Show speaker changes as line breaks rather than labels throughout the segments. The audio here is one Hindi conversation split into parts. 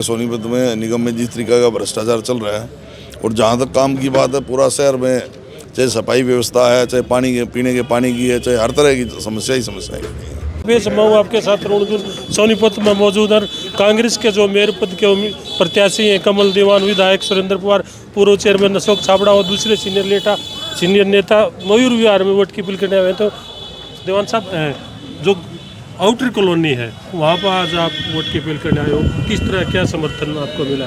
सोनीपत में निगम में जिस तरीका का भ्रष्टाचार चल रहा है और जहाँ तक काम की बात है, पूरा शहर में चाहे सफाई व्यवस्था है, चाहे पानी के पीने के पानी की है, चाहे हर तरह की समस्या ही समस्या है।
मैं आपके साथ सोनीपत में मौजूद है। कांग्रेस के जो मेयर पद के प्रत्याशी हैं कमल दीवान, विधायक सुरेंद्र पवार, पूर्व चेयरमैन अशोक छाबड़ा और दूसरे सीनियर नेता मयूर विहार में वोट की अपील करने आए। तो दीवान साहब, जो आउटर कॉलोनी है वहाँ पर आज आप वोट की अपील करने आए हो, किस तरह क्या समर्थन आपको मिला?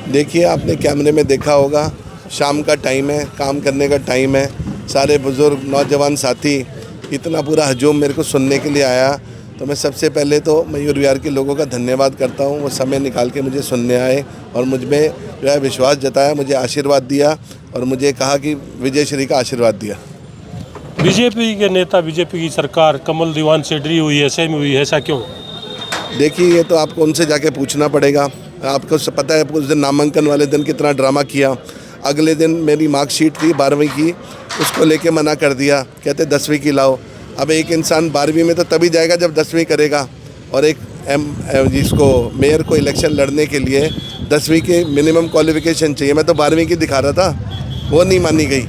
देखिए, आपने कैमरे में देखा होगा, शाम का टाइम है, काम करने का टाइम है, सारे बुजुर्ग नौजवान साथी इतना पूरा हजूम मेरे को सुनने के लिए आया। तो मैं सबसे पहले तो मयूर विहार के लोगों का धन्यवाद करता हूँ। वो समय निकाल के मुझे सुनने आए और मुझ में जो है विश्वास जताया, मुझे आशीर्वाद दिया और मुझे कहा कि विजय श्री का आशीर्वाद दिया।
बीजेपी के नेता, बीजेपी की सरकार कमल दीवान से डरी हुई है, सहमी हुई है, ऐसा क्यों?
देखिए, ये तो आपको उनसे जाके पूछना पड़ेगा। आपको पता है उस दिन नामांकन वाले दिन कितना ड्रामा किया। अगले दिन मेरी मार्कशीट थी 12वीं की, उसको लेके मना कर दिया, कहते 10वीं की लाओ। अब एक इंसान 12वीं में तो तभी जाएगा जब 10वीं करेगा, और एक जिसको मेयर को इलेक्शन लड़ने के लिए 10वीं के मिनिमम क्वालिफिकेशन चाहिए। मैं तो 12वीं की दिखा रहा था, वो नहीं मानी गई।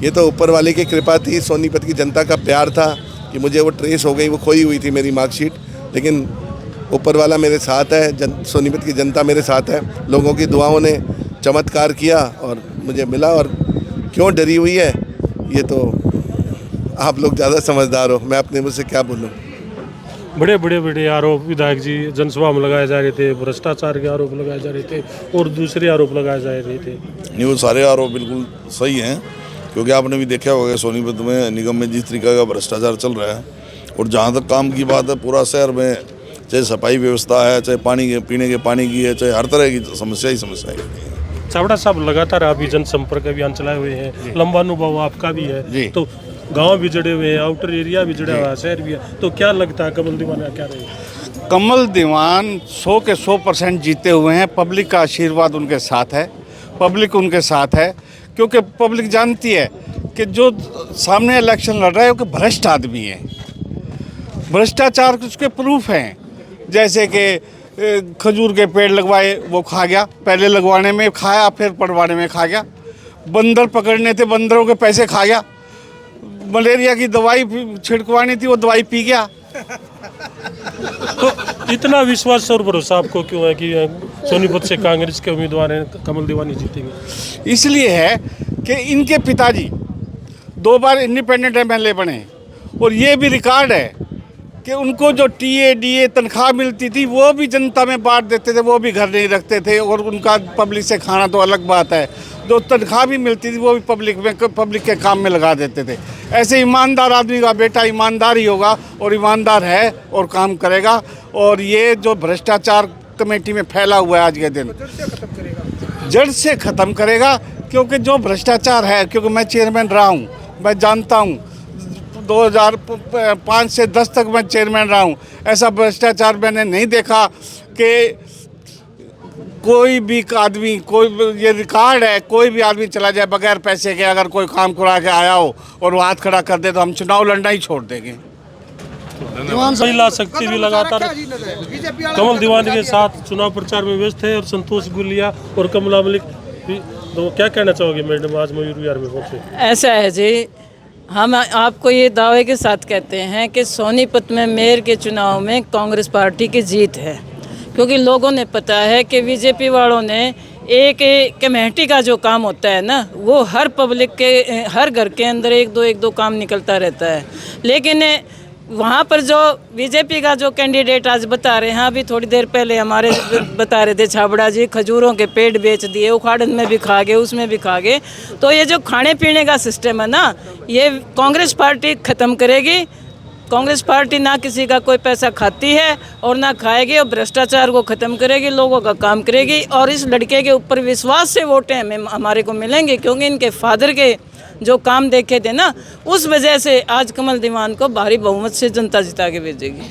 ये तो ऊपर वाले की कृपा थी, सोनीपत की जनता का प्यार था कि मुझे वो ट्रेस हो गई। वो खोई हुई थी मेरी मार्कशीट, लेकिन ऊपर वाला मेरे साथ है, सोनीपत की जनता मेरे साथ है। लोगों की दुआओं ने चमत्कार किया और मुझे मिला। और क्यों डरी हुई है, ये तो आप लोग ज़्यादा समझदार हो, मैं अपने मुँह से क्या बोलूँ।
बड़े आरोप विधायक जी जनसभा में लगाए जा रहे थे, भ्रष्टाचार के आरोप लगाए जा रहे थे और दूसरे आरोप लगाए जा रहे थे।
नहीं, वो सारे आरोप बिल्कुल सही हैं, क्योंकि आपने भी देखा होगा सोनीपत में निगम में जिस तरीका का भ्रष्टाचार चल रहा है और जहाँ तक काम की बात है, पूरा शहर में चाहे सफाई व्यवस्था है, चाहे पानी के पीने के पानी की है, चाहे हर तरह की समस्या ही समस्या है।
छाबड़ा साहब, लगातार आप भी जनसंपर्क अभियान चलाए हुए हैं, लंबा अनुभव आपका भी है, तो गांव भी जुड़े हुए हैं, आउटर एरिया भी जुड़ा हुआ है, शहर भी है, तो क्या लगता है कमल दीवान का क्या रहेगा?
कमल दीवान 100 के 100% जीते हुए हैं। पब्लिक का आशीर्वाद उनके साथ है, पब्लिक उनके साथ है, क्योंकि पब्लिक जानती है कि जो सामने इलेक्शन लड़ रहा है वो भ्रष्ट आदमी है। भ्रष्टाचार उसके प्रूफ हैं, जैसे कि खजूर के पेड़ लगवाए, वो खा गया, पहले लगवाने में खाया, फिर पड़वाने में खा गया। बंदर पकड़ने थे, बंदरों के पैसे खा गया। मलेरिया की दवाई छिड़कवानी थी, वो दवाई पी गया।
तो इतना विश्वास और भरोसा आपको क्यों है कि सोनीपत से कांग्रेस के उम्मीदवार हैं कमल दीवान ही जीतेंगे?
इसलिए है कि इनके पिताजी 2 बार इंडिपेंडेंट एमएलए बने और ये भी रिकॉर्ड है कि उनको जो टीए डीए तनख्वाह मिलती थी वो भी जनता में बांट देते थे, वो भी घर नहीं रखते थे। और उनका पब्लिक से खाना तो अलग बात है, जो तनख्वाह भी मिलती थी वो भी पब्लिक के काम में लगा देते थे। ऐसे ईमानदार आदमी का बेटा ईमानदार ही होगा और ईमानदार है और काम करेगा। और ये जो भ्रष्टाचार कमेटी में फैला हुआ है आज के दिन, जड़ से ख़त्म करेगा। क्योंकि जो भ्रष्टाचार है, क्योंकि मैं चेयरमैन रहा हूँ, मैं जानता हूँ, 2005 से 10 तक मैं चेयरमैन रहा हूँ। ऐसा भ्रष्टाचार मैंने नहीं देखा कि कोई भी आदमी, कोई ये रिकॉर्ड है, कोई भी आदमी चला जाए बगैर पैसे के, अगर कोई काम करा के आया हो और वो हाथ खड़ा कर दे तो हम चुनाव लड़ना ही छोड़ देंगे।
महिला शक्ति भी लगातार कमल दीवान के साथ चुनाव प्रचार में व्यस्त है और संतोष गुलिया और कमला मलिक भी। तो क्या कहना चाहोगे मैडम, आज मयूर विहार में पहुंचे?
ऐसा है जी, हम आपको ये दावे के साथ कहते हैं कि सोनीपत में मेयर के चुनाव में कांग्रेस पार्टी की जीत है, क्योंकि लोगों ने पता है कि बीजेपी वालों ने एक कमेटी का जो काम होता है ना, वो हर पब्लिक के हर घर के अंदर एक दो काम निकलता रहता है। लेकिन वहाँ पर जो बीजेपी का जो कैंडिडेट आज बता रहे हैं, अभी थोड़ी देर पहले हमारे बता रहे थे छाबड़ा जी, खजूरों के पेड़ बेच दिए, उखाड़न में भी खा गए, उसमें भी खा गए। तो ये जो खाने पीने का सिस्टम है ना, ये कांग्रेस पार्टी ख़त्म करेगी। कांग्रेस पार्टी ना किसी का कोई पैसा खाती है और ना खाएगी, और भ्रष्टाचार को ख़त्म करेगी, लोगों का काम करेगी। और इस लड़के के ऊपर विश्वास से वोटें हमारे को मिलेंगे, क्योंकि इनके फादर के जो काम देखे थे ना, उस वजह से आज कमल दीवान को भारी बहुमत से जनता जिता के भेजेगी।